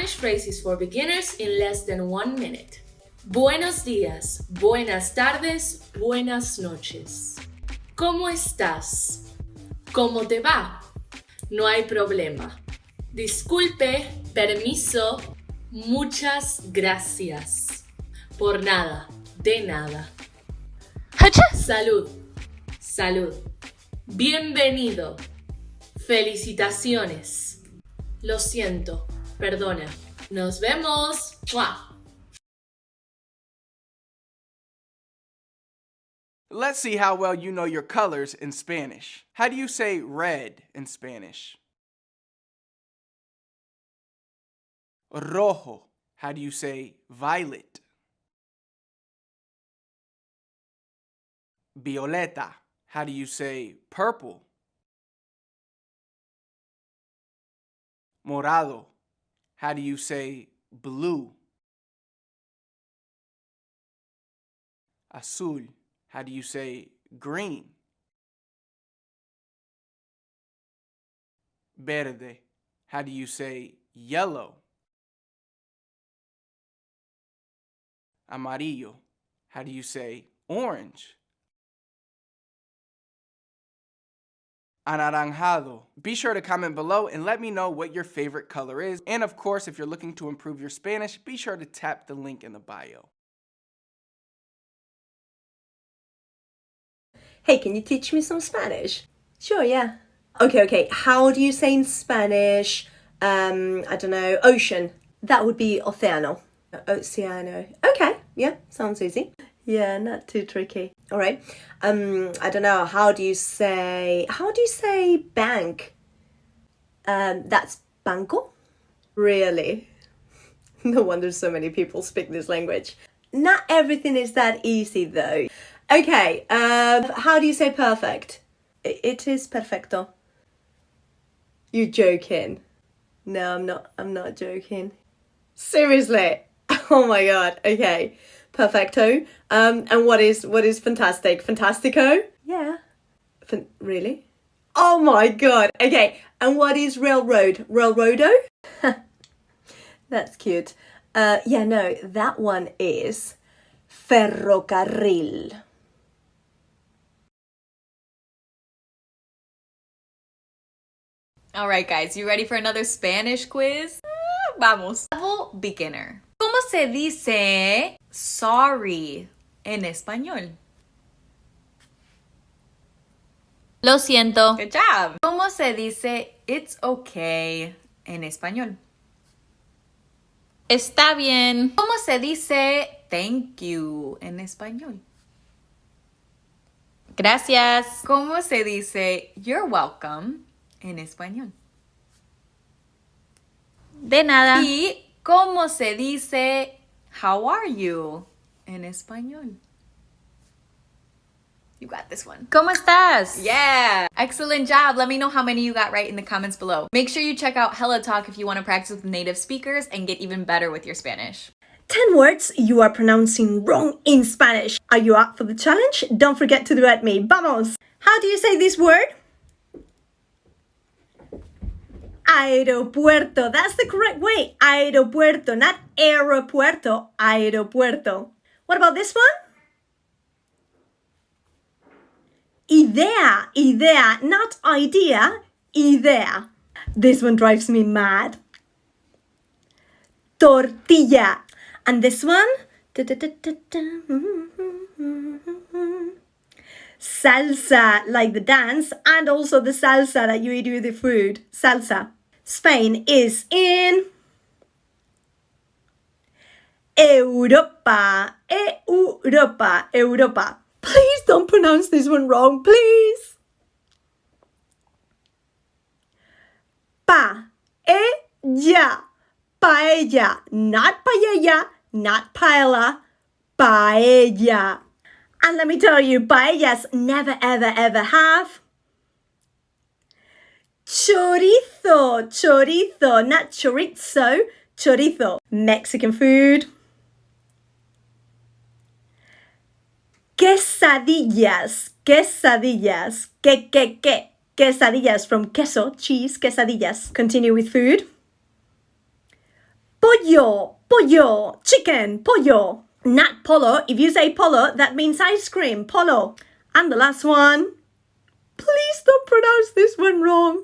Spanish phrases for beginners in less than 1 minute. Buenos días, buenas tardes, buenas noches. ¿Cómo estás? ¿Cómo te va? No hay problema. Disculpe, permiso, muchas gracias. Por nada, de nada. Salud, salud. Bienvenido. Felicitaciones. Lo siento, perdona. Nos vemos. ¡Mua! Let's see how well you know your colors in Spanish. How do you say red in Spanish? Rojo. How do you say violet? Violeta. How do you say purple? Morado. How do you say blue? Azul. How do you say green? Verde. How do you say yellow? Amarillo. How do you say orange? Anaranjado. Be sure to comment below and let me know what your favorite color is. And of course, if you're looking to improve your Spanish, be sure to tap the link in the bio. Hey, can you teach me some Spanish? Sure, yeah. Okay. How do you say in Spanish, I don't know, ocean? That would be océano. Oceano. Okay, yeah, sounds easy. Yeah, not too tricky. All right. I don't know, how do you say bank? That's banco? Really? No wonder so many people speak this language. Not everything is that easy though. Okay, how do you say perfect? It is perfecto. You're joking. No, I'm not joking. Seriously? Oh my god, okay. Perfecto. And what is fantastic? Fantastico? Yeah. Really? Oh my god. Okay, and what is railroad? Railroado? That's cute. Yeah, no, that one is ferrocarril. All right, guys, you ready for another Spanish quiz? Vamos. Level beginner. ¿Cómo se dice sorry en español? Lo siento. Good job. ¿Cómo se dice it's okay en español? Está bien. ¿Cómo se dice thank you en español? Gracias. ¿Cómo se dice you're welcome en español? De nada. ¿Y cómo se dice how are you en español? You got this one. ¿Cómo estás? Yeah. Excellent job. Let me know how many you got right in the comments below. Make sure you check out Hella Talk if you want to practice with native speakers and get even better with your Spanish. 10 words you are pronouncing wrong in Spanish. Are you up for the challenge? Don't forget to duet me. Vamos! How do you say this word? Aeropuerto. That's the correct way. Aeropuerto, not aeropuerto. Aeropuerto. What about this one? Idea. Idea, not idea. Idea. This one drives me mad. Tortilla. And this one? Salsa, like the dance, and also the salsa that you eat with the food. Salsa. Spain is in Europa. Europa. Please don't pronounce this one wrong, please. Paella. Paella. Not paella, not paella. Paella. And let me tell you, paellas never, ever, ever have chorizo. Chorizo, not chorizo, chorizo. Mexican food. Quesadillas. Quesadillas. Quesadillas from queso, cheese, quesadillas. Continue with food. Pollo, pollo, chicken, pollo. Not polo. If you say polo, that means ice cream, polo. And the last one. Please don't pronounce this one wrong.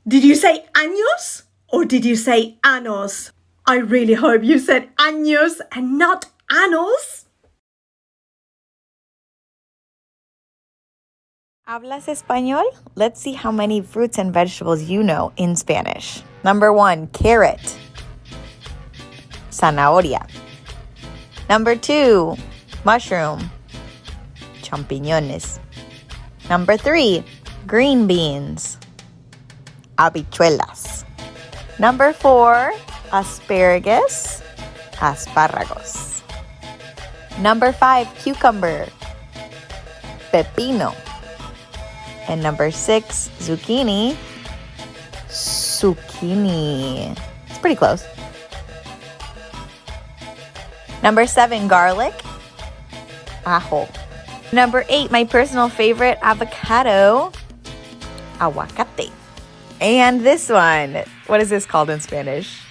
Did you say años or did you say anos? I really hope you said años and not anos. ¿Hablas español? Let's see how many fruits and vegetables you know in Spanish. Number 1, carrot. Zanahoria. Number 2, mushroom. Champiñones. Number 3, green beans. Habichuelas. Number 4, asparagus. Espárragos. Number 5, cucumber. Pepino. And number 6, zucchini. Zucchini. It's pretty close. Number 7, garlic. Ajo. Number 8, my personal favorite, avocado. Aguacate. And this one, what is this called in Spanish?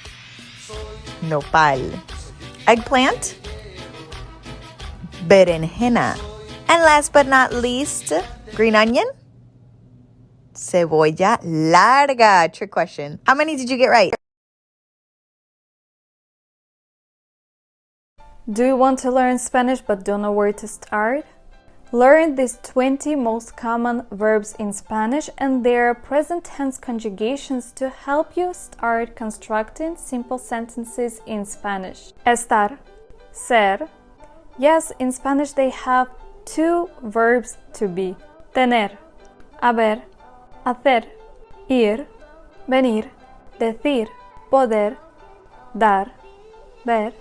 Nopal. Eggplant. Berenjena. And last but not least, green onion. Cebolla larga. Trick question. How many did you get right? Do you want to learn Spanish but don't know where to start? Learn these 20 most common verbs in Spanish and their present tense conjugations to help you start constructing simple sentences in Spanish. Estar, ser. Yes, in Spanish they have 2 verbs to be. Tener, haber, hacer, ir, venir, decir, poder, dar, ver,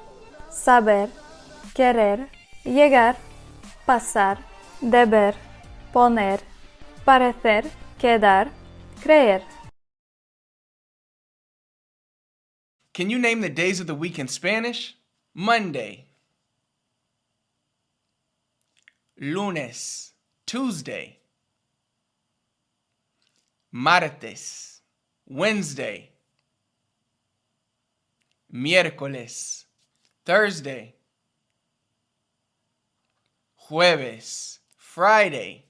saber, querer, llegar, pasar, deber, poner, parecer, quedar, creer. Can you name the days of the week in Spanish? Monday. Lunes. Tuesday. Martes. Wednesday. Miércoles. Thursday. Jueves. Friday.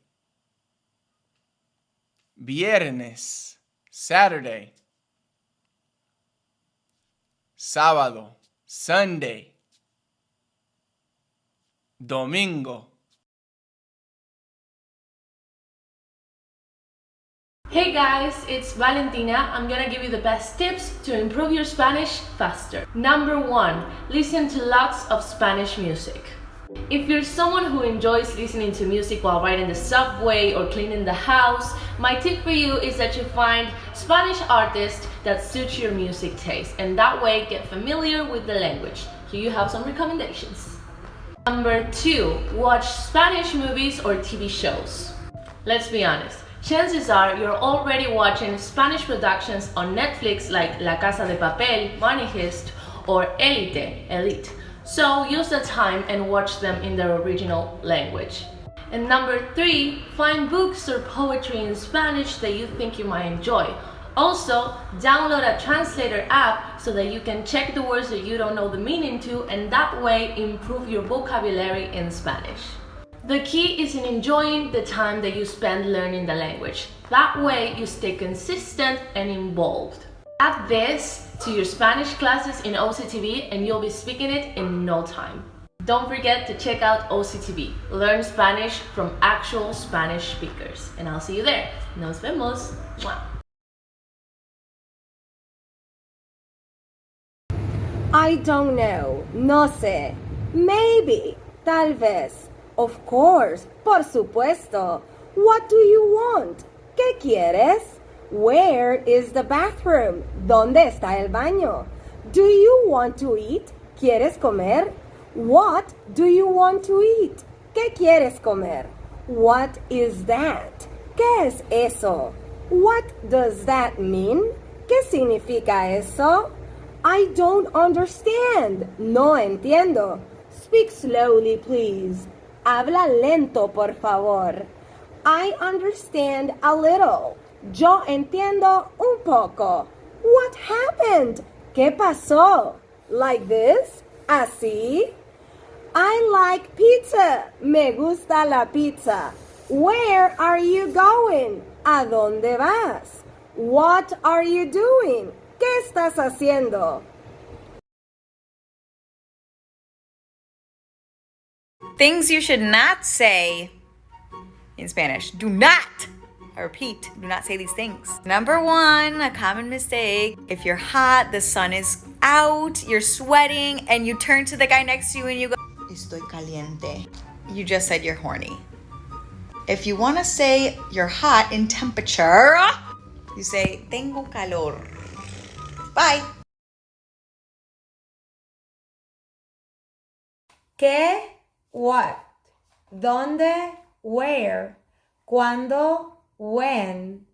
Viernes. Saturday. Sábado. Sunday. Domingo. Hey guys, it's Valentina. I'm gonna give you the best tips to improve your Spanish faster. Number 1, listen to lots of Spanish music. If you're someone who enjoys listening to music while riding the subway or cleaning the house, my tip for you is that you find Spanish artists that suit your music taste, and that way get familiar with the language. Here you have some recommendations. Number 2, watch Spanish movies or TV shows. Let's be honest. Chances are you're already watching Spanish productions on Netflix like La Casa de Papel, Money Heist, or Elite. So use the time and watch them in their original language. And number 3, find books or poetry in Spanish that you think you might enjoy. Also, download a translator app so that you can check the words that you don't know the meaning to, and that way improve your vocabulary in Spanish. The key is in enjoying the time that you spend learning the language. That way you stay consistent and involved. Add this to your Spanish classes in OCTV and you'll be speaking it in no time. Don't forget to check out OCTV. Learn Spanish from actual Spanish speakers. And I'll see you there. Nos vemos. Mwah. I don't know. No sé. Maybe. Tal vez. Of course. Por supuesto. What do you want? ¿Qué quieres? Where is the bathroom? ¿Dónde está el baño? Do you want to eat? ¿Quieres comer? What do you want to eat? ¿Qué quieres comer? What is that? ¿Qué es eso? What does that mean? ¿Qué significa eso? I don't understand. No entiendo. Speak slowly, please. Habla lento, por favor. I understand a little. Yo entiendo un poco. What happened? ¿Qué pasó? Like this? Así? I like pizza. Me gusta la pizza. Where are you going? ¿A dónde vas? What are you doing? ¿Qué estás haciendo? Things you should not say in Spanish. Do not, I repeat, do not say these things. Number one, a common mistake. If you're hot, the sun is out, you're sweating, and you turn to the guy next to you and you go, Estoy caliente. You just said you're horny. If you want to say you're hot in temperature, you say, Tengo calor. Bye. ¿Qué? What? ¿Dónde? Where? ¿Cuándo? When?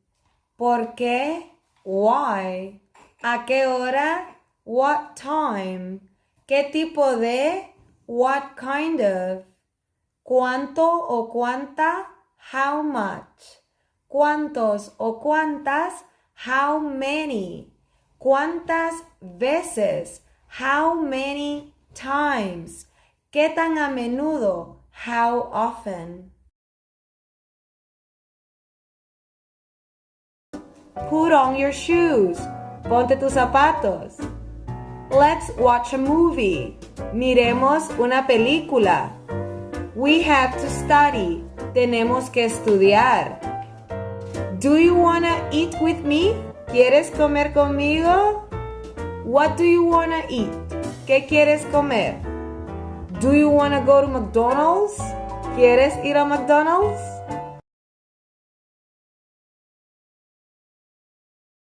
¿Por qué? Why? ¿A qué hora? What time? ¿Qué tipo de? What kind of? ¿Cuánto o cuánta? How much? ¿Cuántos o cuántas? How many? ¿Cuántas veces? How many times? ¿Qué tan a menudo? How often? Put on your shoes. Ponte tus zapatos. Let's watch a movie. Miremos una película. We have to study. Tenemos que estudiar. Do you wanna eat with me? ¿Quieres comer conmigo? What do you wanna eat? ¿Qué quieres comer? Do you wanna go to McDonald's? ¿Quieres ir a McDonald's?